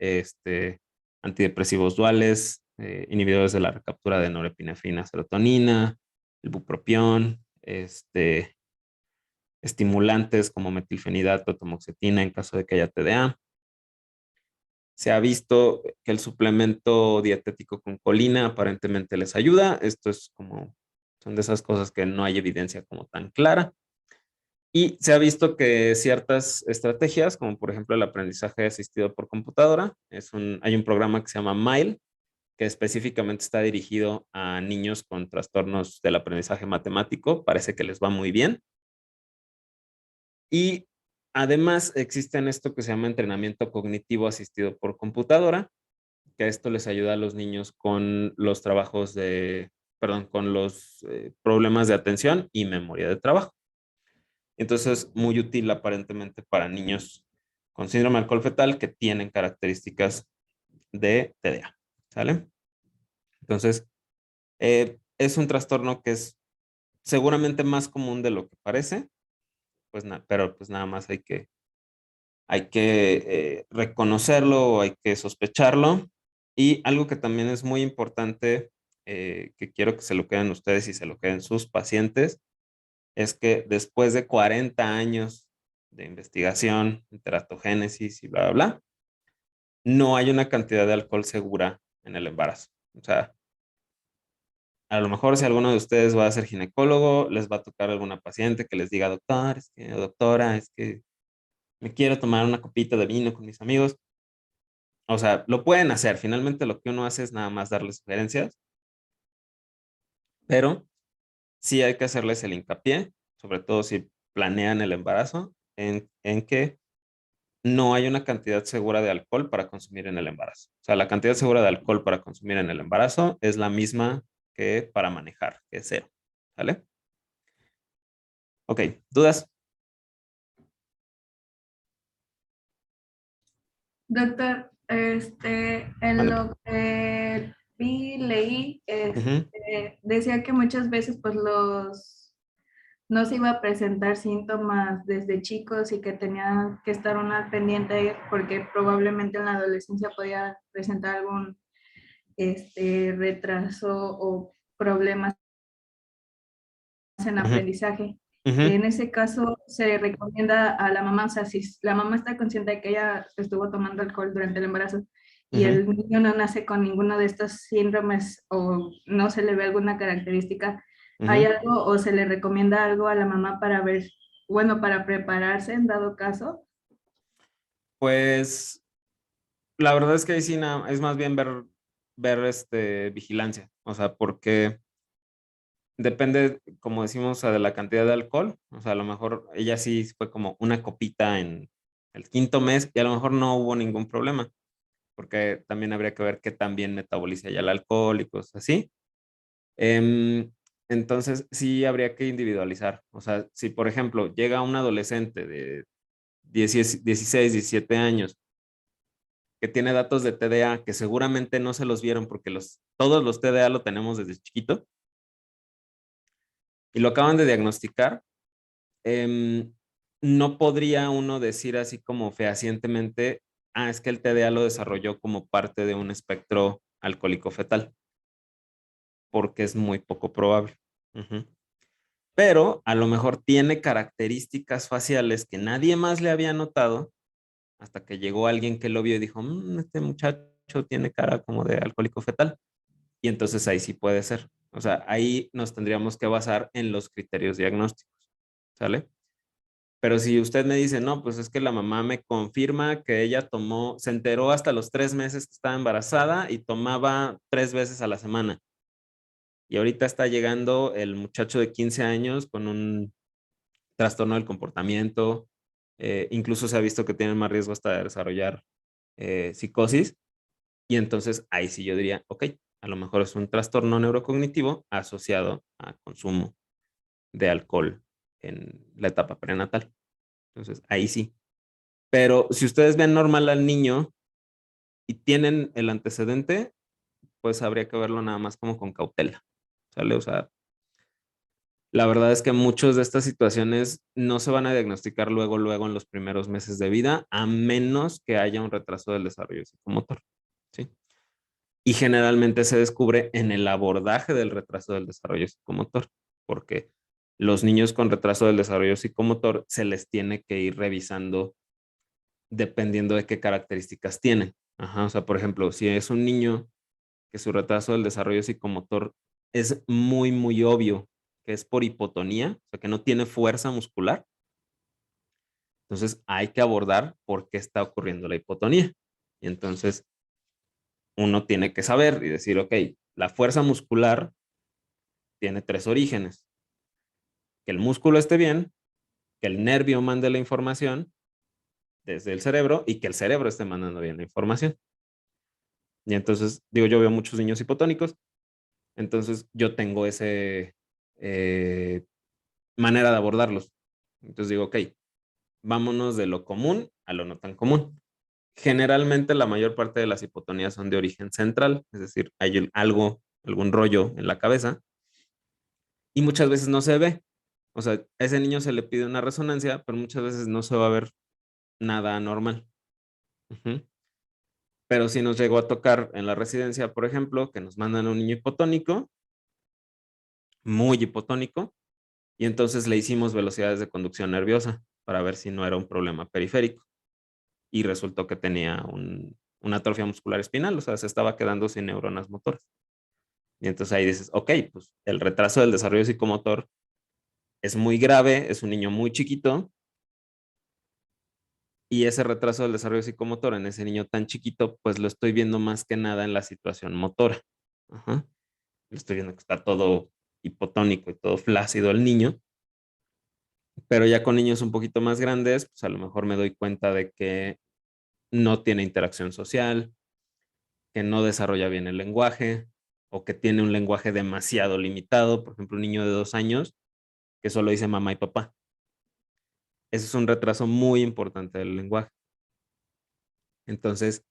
antidepresivos duales, inhibidores de la recaptura de norepinefrina, serotonina, el bupropión, estimulantes como metilfenidato, tamoxifetina en caso de que haya TDA. Se ha visto que el suplemento dietético con colina aparentemente les ayuda. Esto es como, son de esas cosas que no hay evidencia como tan clara. Y se ha visto que ciertas estrategias, como por ejemplo el aprendizaje asistido por computadora, hay un programa que se llama MILE, que específicamente está dirigido a niños con trastornos del aprendizaje matemático. Parece que les va muy bien. Y además existen esto que se llama entrenamiento cognitivo asistido por computadora, que esto les ayuda a los niños con los trabajos perdón, con los problemas de atención y memoria de trabajo. Entonces, muy útil aparentemente para niños con síndrome de alcohol fetal que tienen características de TDA. ¿Sale? Entonces, es un trastorno que es seguramente más común de lo que parece, pero pues nada más hay que reconocerlo, hay que sospecharlo. Y algo que también es muy importante, que quiero que se lo queden ustedes y se lo queden sus pacientes, es que después de 40 años de investigación, teratogénesis y bla, bla, bla, no hay una cantidad de alcohol segura en el embarazo. O sea, a lo mejor si alguno de ustedes va a ser ginecólogo, les va a tocar alguna paciente que les diga, doctor, doctora, es que me quiero tomar una copita de vino con mis amigos. O sea, lo pueden hacer. Finalmente lo que uno hace es nada más darles sugerencias, pero sí hay que hacerles el hincapié, sobre todo si planean el embarazo, en que no hay una cantidad segura de alcohol para consumir en el embarazo. O sea, la cantidad segura de alcohol para consumir en el embarazo es la misma que para manejar, que es cero. ¿Vale? Ok, ¿dudas? Doctor, en Mándeme. lo que leí, Ujú, decía que muchas veces pues no se iba a presentar síntomas desde chicos y que tenía que estar uno al pendiente porque probablemente en la adolescencia podía presentar algún retraso o problemas en ujú, aprendizaje. ujú, En ese caso, se recomienda a la mamá, o sea, si la mamá está consciente de que ella estuvo tomando alcohol durante el embarazo y ujú. el niño no nace con ninguno de estos síndromes o no se le ve alguna característica, ¿hay Ujú. algo o se le recomienda algo a la mamá para ver, bueno, para prepararse en dado caso? Pues la verdad es que ahí sí es más bien ver vigilancia. O sea, porque depende, como decimos, o sea, de la cantidad de alcohol. O sea, a lo mejor ella sí fue como una copita en el quinto mes y a lo mejor no hubo ningún problema, porque también habría que ver qué tan bien metaboliza ya el alcohol y cosas así. Em, entonces, sí habría que individualizar. O sea, si por ejemplo llega un adolescente de 16, 17 años que tiene datos de TDA que seguramente no se los vieron porque todos los TDA lo tenemos desde chiquito y lo acaban de diagnosticar, em, no podría uno decir así como fehacientemente, ah, es que el TDA lo desarrolló como parte de un espectro alcohólico fetal, porque es muy poco probable. Ujú. Pero a lo mejor tiene características faciales que nadie más le había notado hasta que llegó alguien que lo vio y dijo, este muchacho tiene cara como de alcohólico fetal. Y entonces ahí sí puede ser. O sea, ahí nos tendríamos que basar en los criterios diagnósticos, ¿sale? Pero si usted me dice, no, pues es que la mamá me confirma que ella se enteró hasta los 3 meses que estaba embarazada y tomaba 3 veces a la semana. Y ahorita está llegando el muchacho de 15 años con un trastorno del comportamiento, incluso se ha visto que tienen más riesgo hasta de desarrollar psicosis. Y entonces ahí sí yo diría, ok, a lo mejor es un trastorno neurocognitivo asociado a consumo de alcohol en la etapa prenatal. Entonces ahí sí. Pero si ustedes ven normal al niño y tienen el antecedente, pues habría que verlo nada más como con cautela. ¿Sale? O sea, la verdad es que muchas de estas situaciones no se van a diagnosticar luego en los primeros meses de vida, a menos que haya un retraso del desarrollo psicomotor. ¿Sí? Y generalmente se descubre en el abordaje del retraso del desarrollo psicomotor, porque los niños con retraso del desarrollo psicomotor se les tiene que ir revisando dependiendo de qué características tienen. Ajá, o sea, por ejemplo, si es un niño que su retraso del desarrollo psicomotor es muy, muy obvio, que es por hipotonía, o sea, que no tiene fuerza muscular, entonces hay que abordar por qué está ocurriendo la hipotonía. Y entonces uno tiene que saber y decir, ok, la fuerza muscular tiene tres orígenes. Que el músculo esté bien, que el nervio mande la información desde el cerebro y que el cerebro esté mandando bien la información. Y entonces, digo, yo veo muchos niños hipotónicos, entonces yo tengo ese manera de abordarlos. Entonces digo, ok, vámonos de lo común a lo no tan común. Generalmente la mayor parte de las hipotonías son de origen central, es decir, hay algún rollo en la cabeza y muchas veces no se ve. O sea, a ese niño se le pide una resonancia, pero muchas veces no se va a ver nada anormal. Ujú. Pero si nos llegó a tocar en la residencia, por ejemplo, que nos mandan a un niño hipotónico, muy hipotónico, y entonces le hicimos velocidades de conducción nerviosa para ver si no era un problema periférico. Y resultó que tenía una atrofia muscular espinal, o sea, se estaba quedando sin neuronas motoras. Y entonces ahí dices, ok, pues el retraso del desarrollo psicomotor es muy grave, es un niño muy chiquito, y ese retraso del desarrollo psicomotor en ese niño tan chiquito, pues lo estoy viendo más que nada en la situación motora. Ajá. Lo estoy viendo que está todo hipotónico y todo flácido el niño. Pero ya con niños un poquito más grandes, pues a lo mejor me doy cuenta de que no tiene interacción social, que no desarrolla bien el lenguaje o que tiene un lenguaje demasiado limitado. Por ejemplo, un niño de 2 años que solo dice mamá y papá. Ese es un retraso muy importante del lenguaje. Entonces,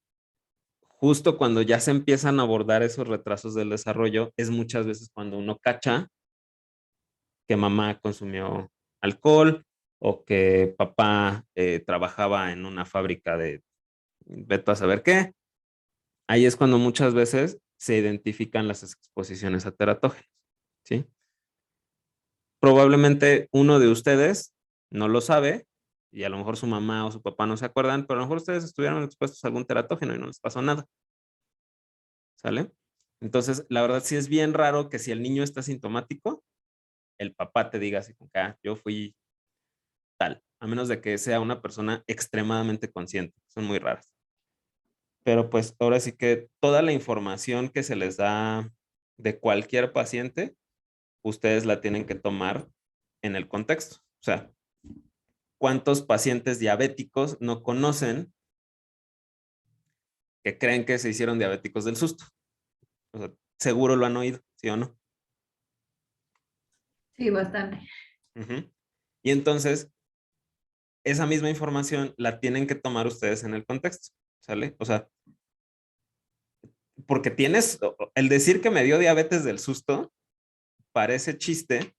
justo cuando ya se empiezan a abordar esos retrasos del desarrollo, es muchas veces cuando uno cacha que mamá consumió alcohol o que papá trabajaba en una fábrica de vete a saber qué. Ahí es cuando muchas veces se identifican las exposiciones a teratógenos, ¿sí? Probablemente uno de ustedes no lo sabe y a lo mejor su mamá o su papá no se acuerdan, pero a lo mejor ustedes estuvieron expuestos a algún teratógeno y no les pasó nada, ¿sale? Entonces, la verdad sí es bien raro que si el niño está sintomático, el papá te diga así como que yo fui tal, a menos de que sea una persona extremadamente consciente, son muy raras. Pero pues ahora sí que toda la información que se les da de cualquier paciente, ustedes la tienen que tomar en el contexto. O sea, ¿cuántos pacientes diabéticos no conocen que creen que se hicieron diabéticos del susto? O sea, seguro lo han oído, ¿sí o no? Sí, bastante. Ujú. Y entonces, esa misma información la tienen que tomar ustedes en el contexto, ¿sale? O sea, porque tienes, el decir que me dio diabetes del susto parece chiste,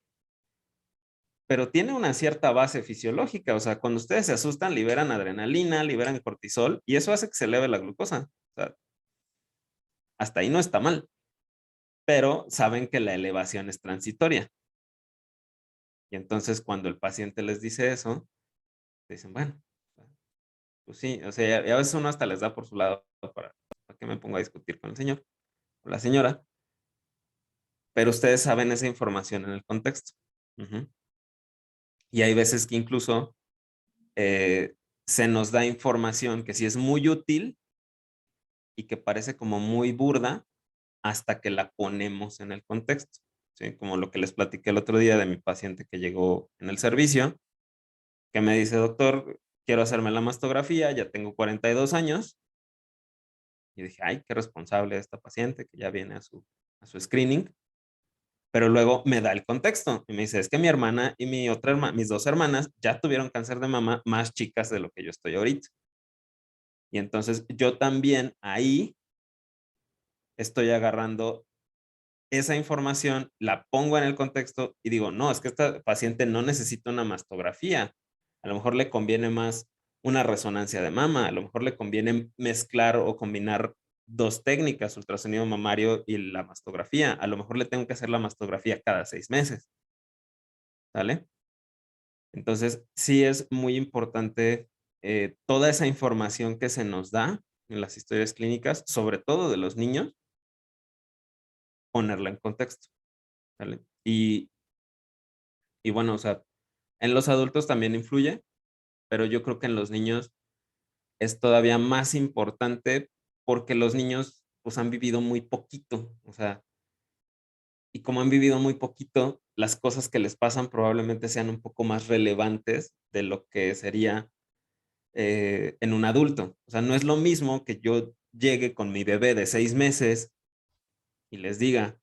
pero tiene una cierta base fisiológica. O sea, cuando ustedes se asustan, liberan adrenalina, liberan cortisol y eso hace que se eleve la glucosa. O sea, hasta ahí no está mal, pero saben que la elevación es transitoria. Y entonces cuando el paciente les dice eso, dicen, bueno, pues sí, o sea, y a veces uno hasta les da por su lado para que me pongo a discutir con el señor o la señora, pero ustedes saben esa información en el contexto. Ujú. Y hay veces que incluso se nos da información que sí es muy útil y que parece como muy burda hasta que la ponemos en el contexto, ¿sí? Como lo que les platiqué el otro día de mi paciente que llegó en el servicio, que me dice, doctor, quiero hacerme la mastografía, ya tengo 42 años. Y dije, ay, qué responsable esta paciente que ya viene a su screening. Pero luego me da el contexto y me dice, es que mi hermana y mi otra hermana, mis dos hermanas ya tuvieron cáncer de mama más chicas de lo que yo estoy ahorita. Y entonces yo también ahí estoy agarrando esa información, la pongo en el contexto y digo, no, es que esta paciente no necesita una mastografía. A lo mejor le conviene más una resonancia de mama, a lo mejor le conviene mezclar o combinar dos técnicas, ultrasonido mamario y la mastografía. A lo mejor le tengo que hacer la mastografía cada 6 meses, ¿sale? Entonces, sí es muy importante toda esa información que se nos da en las historias clínicas, sobre todo de los niños, ponerla en contexto, ¿sale? Y bueno, o sea, en los adultos también influye, pero yo creo que en los niños es todavía más importante porque los niños pues han vivido muy poquito, o sea, y como han vivido muy poquito, las cosas que les pasan probablemente sean un poco más relevantes de lo que sería en un adulto. O sea, no es lo mismo que yo llegue con mi bebé de 6 meses y les diga,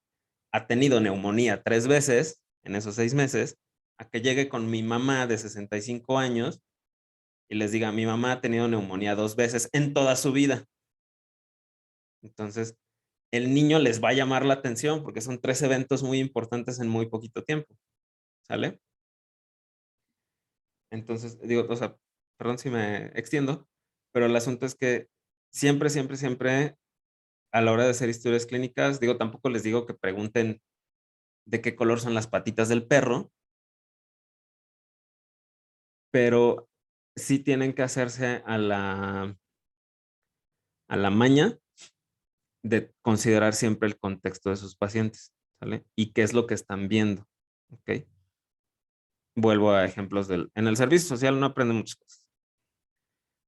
ha tenido neumonía 3 veces en esos 6 meses, a que llegue con mi mamá de 65 años y les diga, mi mamá ha tenido neumonía 2 veces en toda su vida. Entonces, el niño les va a llamar la atención porque son 3 eventos muy importantes en muy poquito tiempo, ¿sale? Entonces, digo, o sea, perdón si me extiendo, pero el asunto es que siempre, siempre, siempre a la hora de hacer historias clínicas, digo, tampoco les digo que pregunten de qué color son las patitas del perro, pero sí tienen que hacerse a la maña de considerar siempre el contexto de sus pacientes, ¿sale? Y qué es lo que están viendo, ¿ok? Vuelvo a ejemplos en el servicio social uno aprende muchas cosas.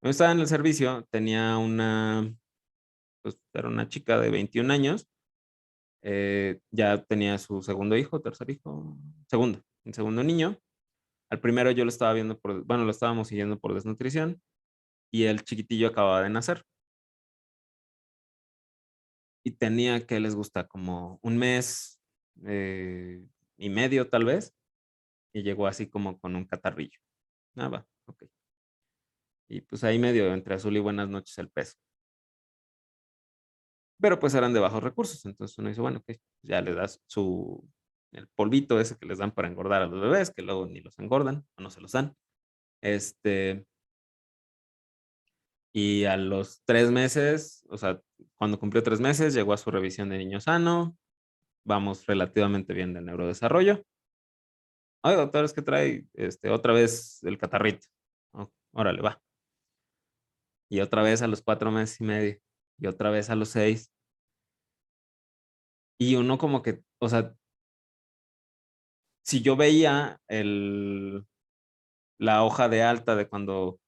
Cuando estaba en el servicio, tenía pues era una chica de 21 años, ya tenía su segundo hijo, tercer hijo, un segundo niño, Al primero yo lo estaba viendo bueno, lo estábamos siguiendo por desnutrición y el chiquitillo acababa de nacer. Y tenía, que les gusta? Como un mes y medio tal vez. Y llegó así como con un catarrillo. Ah, va, ok. Y pues ahí medio entre azul y buenas noches el peso. Pero pues eran de bajos recursos. Entonces uno dice, bueno, ok, ya le das el polvito ese que les dan para engordar a los bebés, que luego ni los engordan o no se los dan. Y a los 3 meses, o sea, cuando cumplió 3 meses, llegó a su revisión de niño sano. Vamos relativamente bien de neurodesarrollo. Ay, doctor, es que trae otra vez el catarrito. Oh, órale, va. Y otra vez a los 4 meses y medio. Y otra vez a los 6. Y uno como que, o sea, si yo veía la hoja de alta de cuando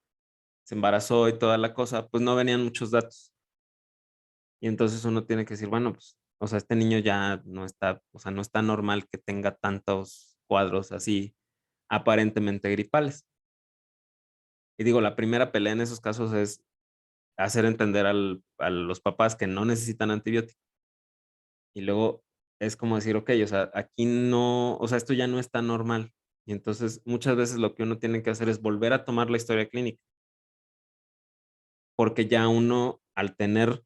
se embarazó y toda la cosa, pues no venían muchos datos. Y entonces uno tiene que decir, bueno, pues, o sea, este niño ya no está, o sea, no está normal que tenga tantos cuadros así aparentemente gripales. Y digo, la primera pelea en esos casos es hacer entender a los papás que no necesitan antibiótico. Y luego es como decir, ok, o sea, aquí no, o sea, esto ya no está normal. Y entonces muchas veces lo que uno tiene que hacer es volver a tomar la historia clínica. Porque ya uno, al tener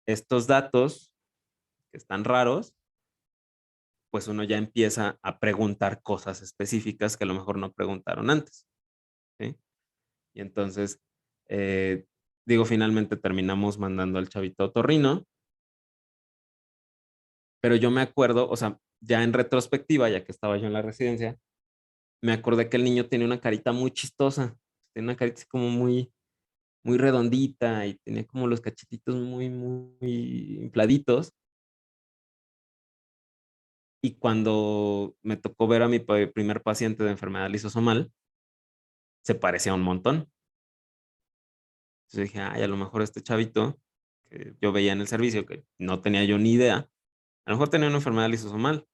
estos datos que están raros, pues uno ya empieza a preguntar cosas específicas que a lo mejor no preguntaron antes. ¿Sí? Y entonces, digo, finalmente terminamos mandando al chavito a otorrino, pero yo me acuerdo, o sea, ya en retrospectiva, ya que estaba yo en la residencia, me acordé que el niño tiene una carita muy chistosa, tiene una carita así como muy, muy redondita y tenía como los cachetitos muy, muy infladitos. Y cuando me tocó ver a mi primer paciente de enfermedad lisosomal, se parecía un montón. Entonces dije, ay, a lo mejor este chavito que yo veía en el servicio, que no tenía yo ni idea, a lo mejor tenía una enfermedad lisosomal,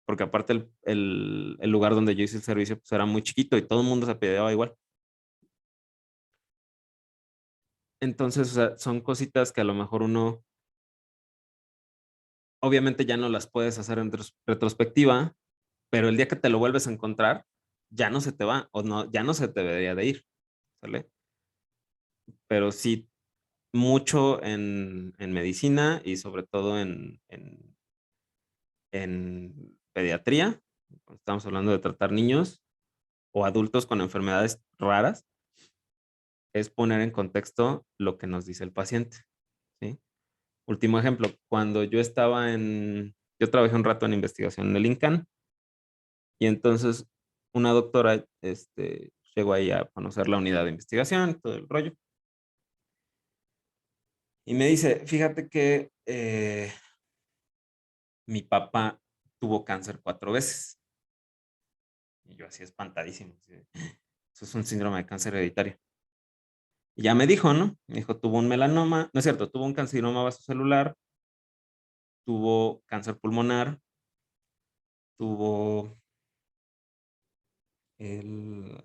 porque aparte el lugar donde yo hice el servicio pues era muy chiquito y todo el mundo se apellidaba igual. Entonces, o sea, son cositas que a lo mejor uno, obviamente ya no las puedes hacer en retrospectiva, pero el día que te lo vuelves a encontrar, ya no se te va, o no, ya no se te debería de ir, ¿sale? Pero sí, mucho en medicina y sobre todo en pediatría, cuando estamos hablando de tratar niños o adultos con enfermedades raras, es poner en contexto lo que nos dice el paciente, ¿sí? Último ejemplo, cuando yo trabajé un rato en investigación en el INCAN y entonces una doctora llegó ahí a conocer la unidad de investigación, todo el rollo, y me dice, fíjate que mi papá tuvo cáncer 4 veces. Y yo así espantadísimo. Así eso es un síndrome de cáncer hereditario. Y ya me dijo, ¿no? Me dijo, tuvo un melanoma, no es cierto, tuvo un carcinoma vasocelular, tuvo cáncer pulmonar, tuvo el,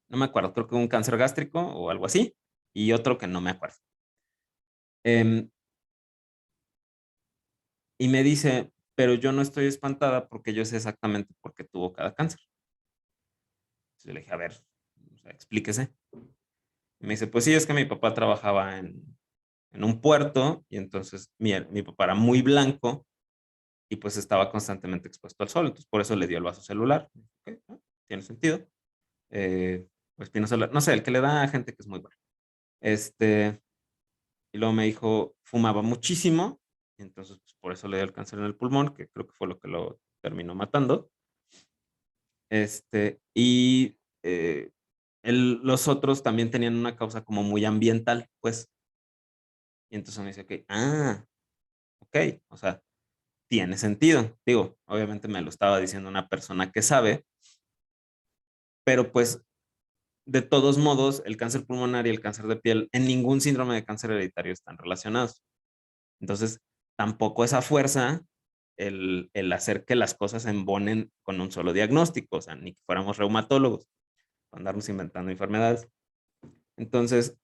no me acuerdo, creo que un cáncer gástrico o algo así, y otro que no me acuerdo. Em, y me dice, pero yo no estoy espantada porque yo sé exactamente por qué tuvo cada cáncer. Entonces yo le dije, a ver, o sea, explíquese. Y me dice, pues sí, es que mi papá trabajaba en un puerto y entonces mi papá era muy blanco y pues estaba constantemente expuesto al sol, entonces por eso le dio el vaso celular. Okay, ¿no? Tiene sentido. Pues espino solar, no sé, el que le da a gente que es muy buena. Y luego me dijo, fumaba muchísimo, y entonces pues, por eso le dio el cáncer en el pulmón, que creo que fue lo que lo terminó matando. Y los otros también tenían una causa como muy ambiental, pues. Y entonces me dice, ok, o sea, tiene sentido. Digo, obviamente me lo estaba diciendo una persona que sabe, pero pues de todos modos, el cáncer pulmonar y el cáncer de piel en ningún síndrome de cáncer hereditario están relacionados. Entonces, tampoco esa fuerza el hacer que las cosas embonen con un solo diagnóstico, o sea, ni que fuéramos reumatólogos, andarnos inventando enfermedades. Entonces,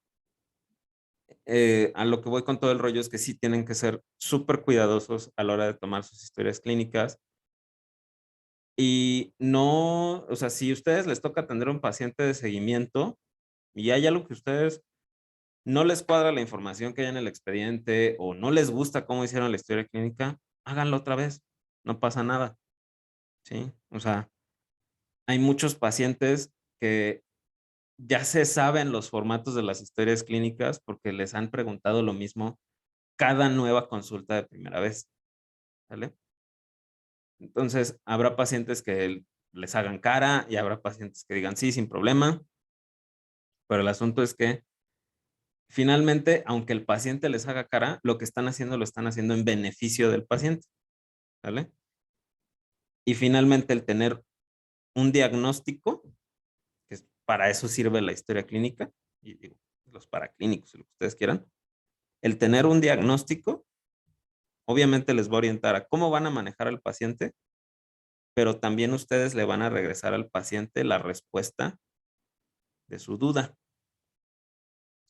a lo que voy con todo el rollo es que sí tienen que ser súper cuidadosos a la hora de tomar sus historias clínicas. Y no, o sea, si a ustedes les toca atender a un paciente de seguimiento y hay algo que a ustedes no les cuadra la información que hay en el expediente o no les gusta cómo hicieron la historia clínica, háganlo otra vez, no pasa nada, ¿sí? O sea, hay muchos pacientes que ya se saben los formatos de las historias clínicas porque les han preguntado lo mismo cada nueva consulta de primera vez, ¿vale? Entonces, habrá pacientes que les hagan cara y habrá pacientes que digan sí, sin problema, pero el asunto es que finalmente, aunque el paciente les haga cara, lo que están haciendo lo están haciendo en beneficio del paciente, ¿vale? Y finalmente el tener un diagnóstico, que para eso sirve la historia clínica, y digo, los paraclínicos, lo que ustedes quieran, el tener un diagnóstico, obviamente les va a orientar a cómo van a manejar al paciente, pero también ustedes le van a regresar al paciente la respuesta de su duda,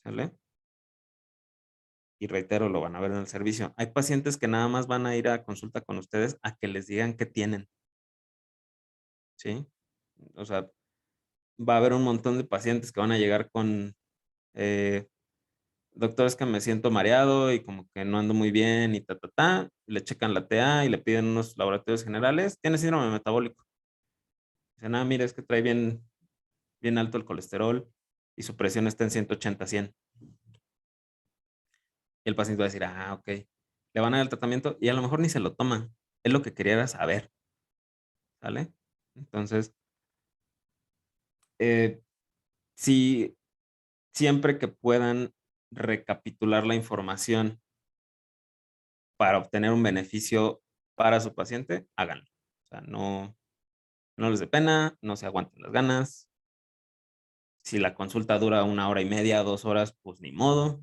¿sale? Y reitero, lo van a ver en el servicio. Hay pacientes que nada más van a ir a consulta con ustedes a que les digan qué tienen, ¿sí? O sea, va a haber un montón de pacientes que van a llegar con, doctor, es que me siento mareado y como que no ando muy bien y y le checan la TA y le piden unos laboratorios generales, tiene síndrome metabólico. Dicen, mire, es que trae bien alto el colesterol y su presión está en 180/100. Y el paciente va a decir, ok. Le van a dar el tratamiento y a lo mejor ni se lo toman. Es lo que quería era saber, ¿sale? Entonces, si siempre que puedan recapitular la información para obtener un beneficio para su paciente, háganlo. O sea, no les dé pena, no se aguanten las ganas. Si la consulta dura 1 hora y media, 2 horas, pues ni modo,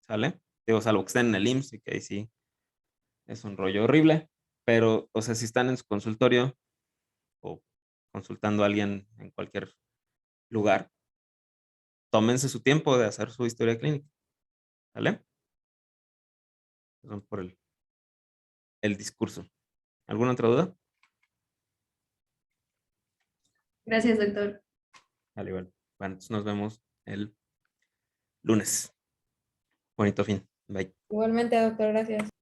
¿sale? Digo, salvo que estén en el IMSS y que ahí sí es un rollo horrible, pero, o sea, si están en su consultorio o consultando a alguien en cualquier lugar, tómense su tiempo de hacer su historia clínica, ¿vale? Perdón por el discurso. ¿Alguna otra duda? Gracias, doctor. Vale, bueno. Bueno, entonces nos vemos el lunes. Bonito fin. Bye. Igualmente, doctor, gracias.